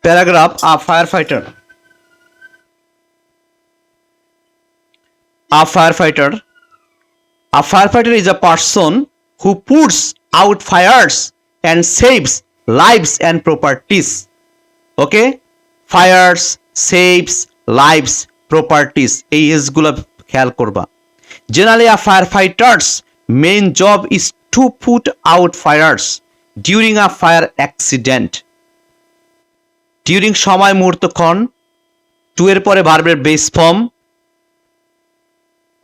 Paragraph, a firefighter. A firefighter. A firefighter is a person who puts out fires and saves lives and properties. Okay? Fires, saves, lives, properties. এই এসগুলো খেয়াল করবা। Generally, a firefighter's main job is to put out fires during a fire accident. During সময় মুহূর্তক্ষণ, two এর পরে ভার্বের base form,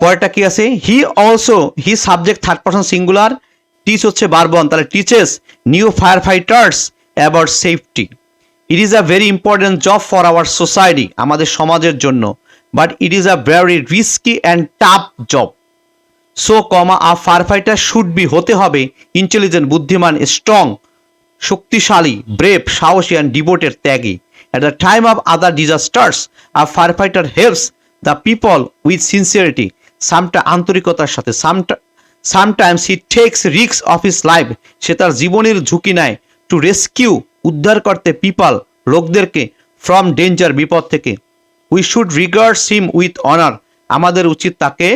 পরেরটা কি আছে? He subject third person singular, teach হচ্ছে ভার্ব 1, তাহলে teaches new fire fighters about safety. It is a very important job for our society, আমাদের সমাজের জন্য, but it is a very risky and tough job. So a fire fighter should be, হতে হবে, intelligent, বুদ্ধিমান, strong, শক্তিশালী, brave, সাহসী, and devoted, Tyagi. At the time of other disasters a fire fighter helps the people with sincerity, আন্তরিকতার সাথে, sometimes he takes risk of his life, সে তার জীবনের ঝুঁকি নেয়, টু রেস্কিউ, উদ্ধার করতে, পিপল, লোকদেরকে, ফ্রম ডেঞ্জার, বিপদ থেকে। We should regard him with honour, আমাদের উচিত তাকে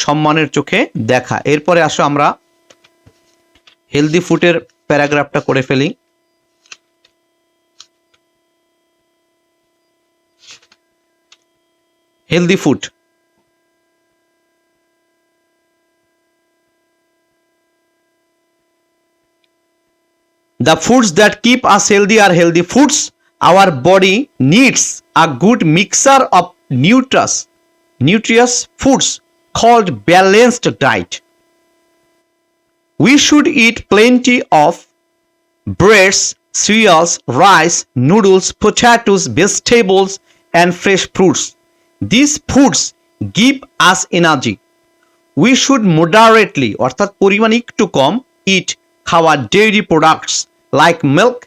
সম্মানের চোখে দেখা। এরপরে আসো আমরা হেলদি ফুডের প্যারাগ্রাফটা করে ফেলি। Healthy food. The foods that keep us healthy are healthy foods. Our body needs a good mixture of nutritious foods called balanced diet. We should eat plenty of breads, cereals, rice, noodles, potatoes, vegetables, and fresh fruits. These foods give us energy. We should moderately, অর্থাৎ পরিমাণ একটু কম, eat, খাওয়া, dairy products like milk,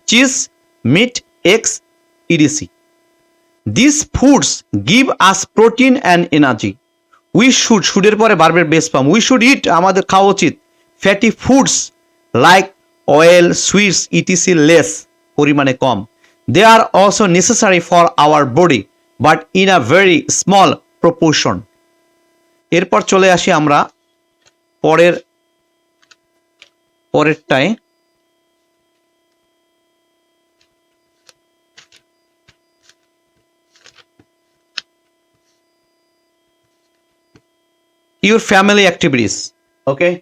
cheese, meat, eggs, etc. These foods give us protein and energy. We should, এর পরে ভার্বের base form, we should eat, আমাদের খাওয়া উচিত, fatty foods like oil, sweets, etc. less, পরিমাণে কম. They are also necessary for our body but in a very small proportion. এরপর চলে আসি আমরা পরেরটায়। Your family activities. Okay,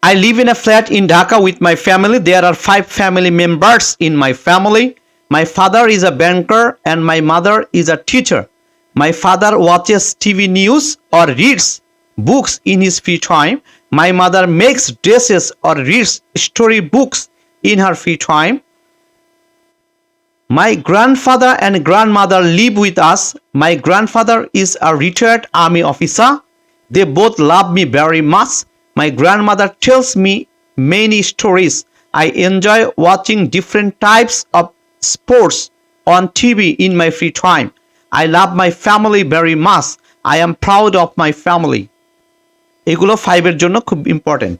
I live in a flat in Dhaka with my family. There are 5 family members in my family. My father is a banker and my mother is a teacher. My father watches TV news or reads books in his free time. My mother makes dresses or reads story books in her free time. My grandfather and grandmother live with us. My grandfather is a retired army officer. They both love me very much. My grandmother tells me many stories. I enjoy watching different types of sports on TV in my free time. I love my family very much. I am proud of my family. এগুলো 5 এর জন্য খুব important.